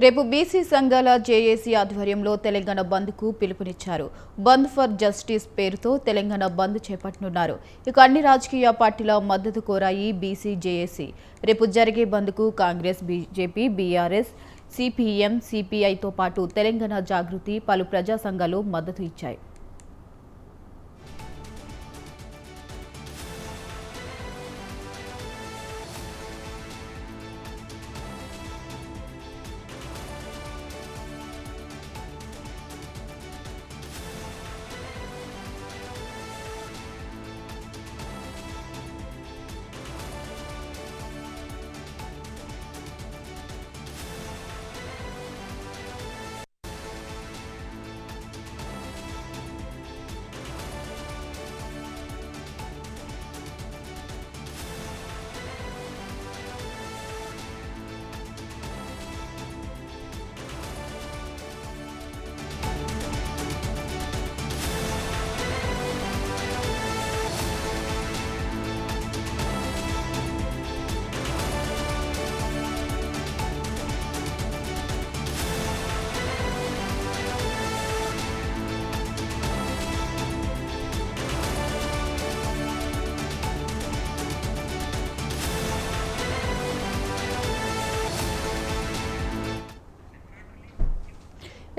రేపు బీసీ సంఘాల జేఏసీ ఆధ్వర్యంలో తెలంగాణ బంద్కు పిలుపునిచ్చారు. బంద్ ఫర్ జస్టిస్ పేరుతో తెలంగాణ బంద్ చేపట్టనున్నారు. ఇక అన్ని రాజకీయ పార్టీల మద్దతు కోరాయి బీసీ జేఏసీ. రేపు జరిగే బంద్కు కాంగ్రెస్, బీజేపీ, బీఆర్ఎస్, సిపిఎం, సిపిఐతో పాటు తెలంగాణ జాగృతి పలు ప్రజా సంఘాలు మద్దతు ఇచ్చాయి.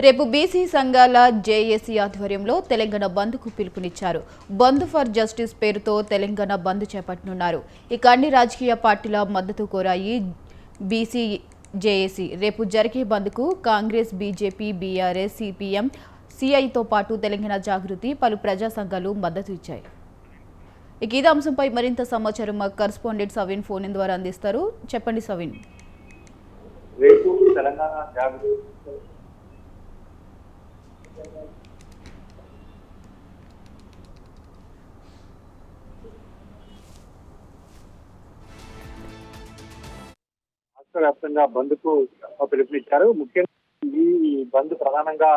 రేపు బీసీ సంఘాల జేఏసీ ఆధ్వర్యంలో తెలంగాణ బంద్కు పిలుపునిచ్చారు. బంద్ ఫర్ జస్టిస్ పేరుతో తెలంగాణ బంద్ చేపట్టనున్నారు. ఇక అన్ని రాజకీయ పార్టీల మద్దతు కోరాయి బీసీ జేఏసీ. రేపు జరిగే బంద్కు కాంగ్రెస్, బీజేపీ, బీఆర్ఎస్, సిపిఎం, సిఐతో పాటు తెలంగాణ జాగృతి పలు ప్రజా సంఘాలు మద్దతు ఇచ్చాయి. ఇక ఇదే అంశంపై మరింత సమాచారం మా కరెస్పాండెంట్ సవిన్ ఫోన్ ద్వారా అందిస్తారు. చెప్పండి సవిన్. రేపు తెలంగాణ జాగృతి రాష్ట్ర వ్యాప్తంగా బంద్ కు పిలుపునిచ్చారు. ముఖ్యంగా ఈ బంద్ ప్రధానంగా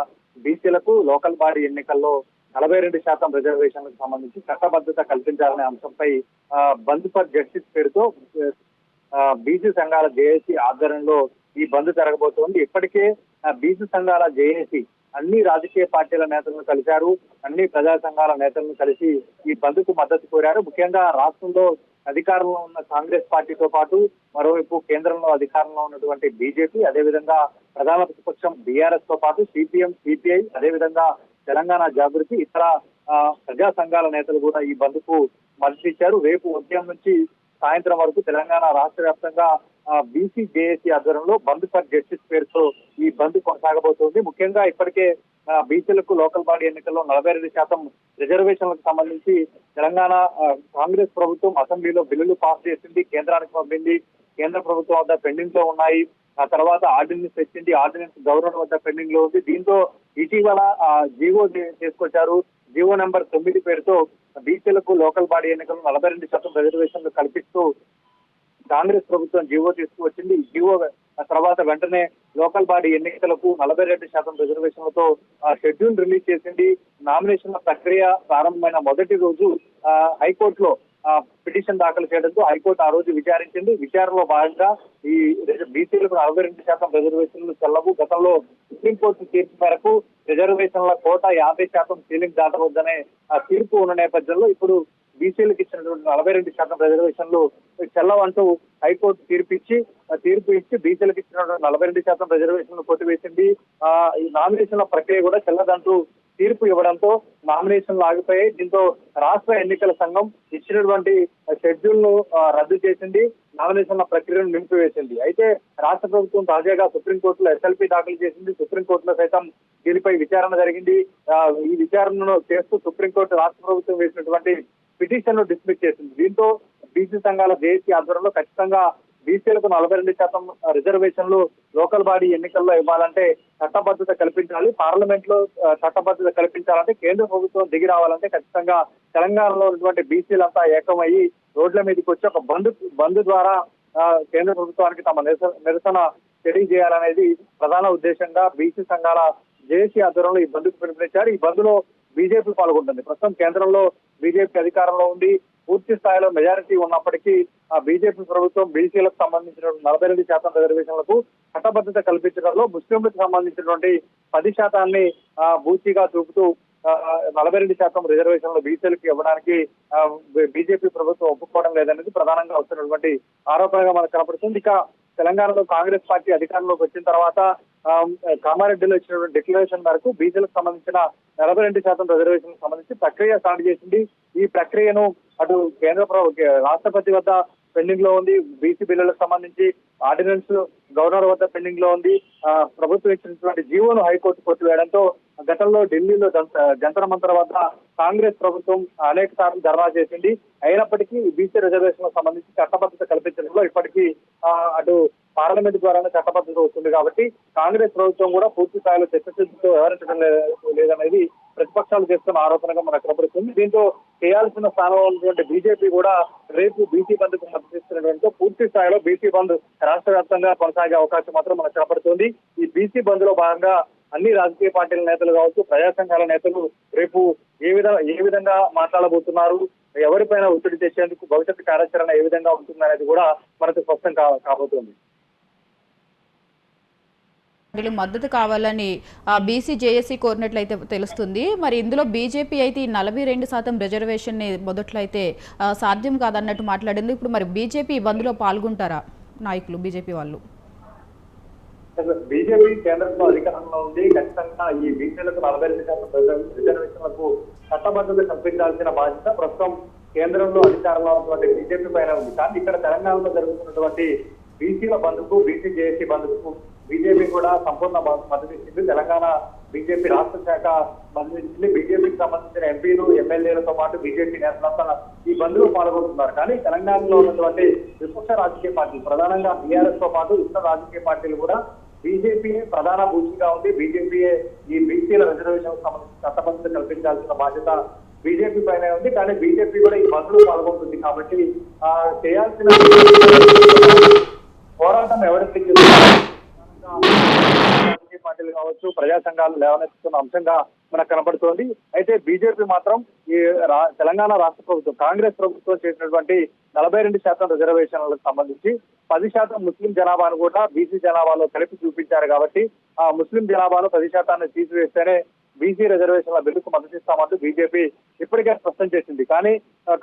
బీసీలకు లోకల్ బాడీ ఎన్నికల్లో 42% రిజర్వేషన్లకు సంబంధించి చట్టబద్ధత కల్పించాలనే అంశంపై బంద్ ఫర్ జస్టిస్ పేరుతో బీసీ సంఘాల జేఏసీ ఆధ్వర్యంలో ఈ బంద్ జరగబోతోంది. ఇప్పటికే బీసీ సంఘాల జేఏసీ అన్ని రాజకీయ పార్టీల నేతలను కలిశారు. అన్ని ప్రజా సంఘాల నేతలను కలిసి ఈ బంద్ కు మద్దతు కోరారు. ముఖ్యంగా రాష్ట్రంలో అధికారంలో ఉన్న కాంగ్రెస్ పార్టీతో పాటు మరోవైపు కేంద్రంలో అధికారంలో ఉన్నటువంటి బీజేపీ, అదేవిధంగా ప్రధాన ప్రతిపక్షం బీఆర్ఎస్ తో పాటు సిపిఎం, సిపిఐ, అదేవిధంగా తెలంగాణ జాగృతి, ఇతర ప్రజా సంఘాల నేతలు కూడా ఈ బంద్ కు మద్దతు ఇచ్చారు. రేపు ఉదయం నుంచి సాయంత్రం వరకు తెలంగాణ రాష్ట్ర వ్యాప్తంగా బీసీ జేఏసీ ఆధ్వర్యంలో బంద్ ఫర్ జస్టిస్ పేరుతో ఈ బంద్ కొనసాగబోతోంది. ముఖ్యంగా ఇప్పటికే బీసీలకు లోకల్ బాడీ ఎన్నికల్లో 42% రిజర్వేషన్లకు సంబంధించి తెలంగాణ కాంగ్రెస్ ప్రభుత్వం అసెంబ్లీలో బిల్లులు పాస్ చేసింది, కేంద్రానికి పంపింది. కేంద్ర ప్రభుత్వం వద్ద పెండింగ్ లో ఉన్నాయి. ఆ తర్వాత ఆర్డినెన్స్ తెచ్చింది, ఆర్డినెన్స్ గవర్నర్ వద్ద పెండింగ్ లో ఉంది. దీంతో ఇటీవల జీవో తీసుకొచ్చారు. జీవో నెంబర్ 9 పేరుతో బీసీలకు లోకల్ బాడీ ఎన్నికల్లో 42% రిజర్వేషన్లు కల్పిస్తూ కాంగ్రెస్ ప్రభుత్వం జీవో తీసుకువచ్చింది. ఈ జీవో తర్వాత వెంటనే లోకల్ బాడీ ఎన్నికలకు 42% రిజర్వేషన్లతో షెడ్యూల్ రిలీజ్ చేసింది. నామినేషన్ల ప్రక్రియ ప్రారంభమైన మొదటి రోజు హైకోర్టులో పిటిషన్ దాఖలు చేయడంతో హైకోర్టు ఆ రోజు విచారించింది. విచారణలో భాగంగా ఈ బీసీలకు 42% రిజర్వేషన్లు చెల్లవు. గతంలో సుప్రీంకోర్టు తీర్పు మేరకు రిజర్వేషన్ల కోట 50% సీలింగ్ దాటవద్దనే తీర్పు ఉన్న నేపథ్యంలో ఇప్పుడు బీసీలకు ఇచ్చినటువంటి 42% రిజర్వేషన్లు చెల్లవంటూ హైకోర్టు తీర్పు ఇచ్చి బీసీలకు ఇచ్చినటువంటి 42% రిజర్వేషన్లు కొట్టివేసింది. ఈ నామినేషన్ల ప్రక్రియ కూడా చెల్లదంటూ తీర్పు ఇవ్వడంతో నామినేషన్లు ఆగిపోయాయి. దీంతో రాష్ట్ర ఎన్నికల సంఘం ఇచ్చినటువంటి షెడ్యూల్ ను రద్దు చేసింది, నామినేషన్ల ప్రక్రియను నిలిపివేసింది. అయితే రాష్ట్ర ప్రభుత్వం తాజాగా సుప్రీంకోర్టులో ఎస్ఎల్పీ దాఖలు చేసింది. సుప్రీంకోర్టులో సైతం దీనిపై విచారణ జరిగింది. ఈ విచారణను చేస్తూ సుప్రీంకోర్టు రాష్ట్ర ప్రభుత్వం వేసినటువంటి పిటిషన్ ను డిస్మిస్ చేసింది. దీంతో బీసీ సంఘాల జేఏసీ ఆధ్వర్యంలో ఖచ్చితంగా బీసీలకు 42% రిజర్వేషన్లు లోకల్ బాడీ ఎన్నికల్లో ఇవ్వాలంటే చట్టబద్ధత కల్పించాలి. పార్లమెంట్ లో చట్టబద్ధత కల్పించాలంటే కేంద్ర ప్రభుత్వం దిగి రావాలంటే ఖచ్చితంగా తెలంగాణలో ఉన్నటువంటి బీసీలంతా ఏకమయ్యి రోడ్ల మీదకి వచ్చి ఒక బంద్ ద్వారా కేంద్ర ప్రభుత్వానికి తమ నిరసన తెలియజేయాలనేది ప్రధాన ఉద్దేశంగా బీసీ సంఘాల జేఏసీ ఆధ్వర్యంలో ఈ బంద్కు పిలుపునిచ్చారు. ఈ బంద్ లో బీజేపీ పాల్గొంటుంది. ప్రస్తుతం కేంద్రంలో బీజేపీ అధికారంలో ఉంది. పూర్తి స్థాయిలో మెజారిటీ ఉన్నప్పటికీ ఆ బీజేపీ ప్రభుత్వం బీసీలకు సంబంధించిన 42% రిజర్వేషన్లకు చట్టబద్ధత కల్పించడంలో ముస్లింలకు సంబంధించినటువంటి 10% బూచిగా చూపుతూ 42% రిజర్వేషన్లు బీసీలకు ఇవ్వడానికి బీజేపీ ప్రభుత్వం ఒప్పుకోవడం లేదనేది ప్రధానంగా వస్తున్నటువంటి ఆరోపణగా మనకు కనపడుతుంది. ఇక తెలంగాణలో కాంగ్రెస్ పార్టీ అధికారంలోకి వచ్చిన తర్వాత కామారెడ్డిలో ఇచ్చినటువంటి డిక్లరేషన్ మేరకు బీసీలకు సంబంధించిన 42% రిజర్వేషన్ సంబంధించి ప్రక్రియ స్టార్ట్ చేసింది. ఈ ప్రక్రియను అటు రాష్ట్రపతి వద్ద పెండింగ్ లో ఉంది. బీసీ బిల్లులకు సంబంధించి ఆర్డినెన్స్ గవర్నర్ వద్ద పెండింగ్ లో ఉంది. ప్రభుత్వం ఇచ్చినటువంటి జీవోను హైకోర్టు కొట్టివేయడంతో గతంలో ఢిల్లీలో జంతర్ మంతర్ వద్ద కాంగ్రెస్ ప్రభుత్వం అనేక సార్లు ధర్నా చేసింది. అయినప్పటికీ బీసీ రిజర్వేషన్ సంబంధించి చట్టబద్ధత కల్పించడంలో ఇప్పటికీ అటు పార్లమెంట్ ద్వారానే చట్టబద్ధత వస్తుంది. కాబట్టి కాంగ్రెస్ ప్రభుత్వం కూడా పూర్తి స్థాయిలో చిత్తశుద్ధితో వ్యవహరించడం లేదనేది ప్రతిపక్షాలు చేస్తున్న ఆరోపణగా మనకు కనబడుతుంది. దీంతో చేయాల్సిన స్థానంలో ఉన్నటువంటి బీజేపీ కూడా రేపు బీసీ బంద్ కు మద్దతు ఇస్తుండటంతో పూర్తి స్థాయిలో బీసీ బంద్ రాష్ట్ర వ్యాప్తంగా కొనసాగే అవకాశం మాత్రం మనకు కనబడుతుంది. ఈ బీసీ బంద్ లో భాగంగా అన్ని రాజకీయ పార్టీల నేతలు కావచ్చు, ప్రజా సంఘాల నేతలు రేపు ఏ విధంగా మాట్లాడబోతున్నారు, ఎవరిపైన ఒత్తిడి తెచ్చేందుకు భవిష్యత్తు కార్యాచరణ ఏ విధంగా ఉంటుందనేది కూడా మనకు స్పష్టం కాబోతోంది. మద్దతు కావాలని బీసీ జేఏసీ కోరినట్లయితే తెలుస్తుంది. మరి ఇందులో బీజేపీ అయితే ఈ 42% రిజర్వేషన్ మొదట్లో అయితే సాధ్యం కాదన్నట్టు మాట్లాడింది. ఇప్పుడు మరి బీజేపీ బంద్లో పాల్గొంటారా నాయకులు, బీజేపీ వాళ్ళు? బీజేపీ కేంద్రంలో అధికారంలో ఉంది. ఖచ్చితంగా ఈ బీసీలకు 42% రిజర్వేషన్లకు చట్టబద్ధత కల్పించాల్సిన బాధ్యత ప్రస్తుతం కేంద్రంలో అధికారంలో ఉన్నటువంటి బీజేపీ పైన ఉంది. కానీ ఇక్కడ తెలంగాణలో జరుగుతున్నటువంటి బీసీల బంద్కు, బీసీ జేఏసీ బంద్కు బీజేపీ కూడా సంపూర్ణ మద్దతు ఇచ్చింది. తెలంగాణ బీజేపీ రాష్ట్ర శాఖ మద్దతు ఇచ్చింది. బీజేపీకి సంబంధించిన ఎంపీలు, ఎమ్మెల్యేలతో పాటు బీజేపీ నేతలంతా ఈ బంద్ లో పాల్గొంటున్నారు. కానీ తెలంగాణలో ఉన్నటువంటి విపక్ష రాజకీయ పార్టీలు, ప్రధానంగా బీఆర్ఎస్ తో పాటు ఇతర రాజకీయ పార్టీలు కూడా బీజేపీ ప్రధాన భూమిగా ఉంది. బీజేపీయే ఈ బీసీల రిజర్వేషన్ సంబంధించి చట్టబద్ధత కల్పించాల్సిన బాధ్యత బీజేపీ పైన ఉంది. కానీ బీజేపీ కూడా ఈ బంద్ లో పాల్గొంటుంది. కాబట్టి చేయాల్సిన పోరాటం ఎవరికి రాజకీయ పార్టీలు కావచ్చు, ప్రజా సంఘాలు లేవనెత్తుతున్న అంశంగా మనకు కనబడుతోంది. అయితే బీజేపీ మాత్రం ఈ తెలంగాణ రాష్ట్ర ప్రభుత్వం, కాంగ్రెస్ ప్రభుత్వం చేసినటువంటి 42% రిజర్వేషన్లకు సంబంధించి 10% ముస్లిం జనాభాను కూడా బీసీ జనాభాలో కలిపి చూపించారు. కాబట్టి ఆ ముస్లిం జనాభాను 10% తీసివేస్తేనే బీసీ రిజర్వేషన్ల బిల్లుకు మద్దతు ఇస్తామంటూ బీజేపీ ఇప్పటికే స్పష్టం చేసింది. కానీ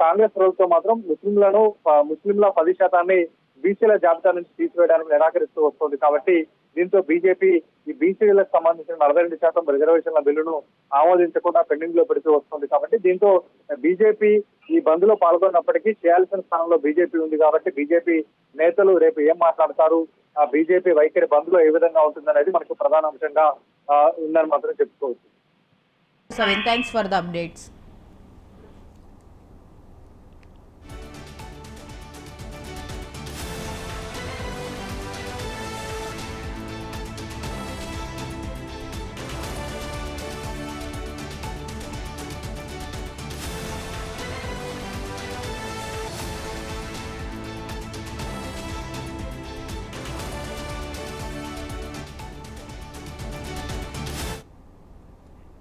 కాంగ్రెస్ ప్రభుత్వం మాత్రం ముస్లింల 10% బీసీల జాబితా నుంచి తీసివేయడానికి నిరాకరిస్తూ వస్తుంది. కాబట్టి దీంతో బీజేపీ ఈ బీసీలకు సంబంధించిన 42% రిజర్వేషన్ల బిల్లును ఆమోదించకుండా పెండింగ్ లో పెడుతూ వస్తుంది. కాబట్టి దీంతో బీజేపీ ఈ బంద్ లో పాల్గొన్నప్పటికీ చేయాల్సిన స్థానంలో బీజేపీ ఉంది. కాబట్టి బీజేపీ నేతలు రేపు ఏం మాట్లాడతారు, ఆ బీజేపీ వైఖరి బంద్ లో ఏ విధంగా ఉంటుందనేది మనకు ప్రధాన అంశంగా ఉందని మాత్రం చెప్పుకోవచ్చు. Thanks for the updates.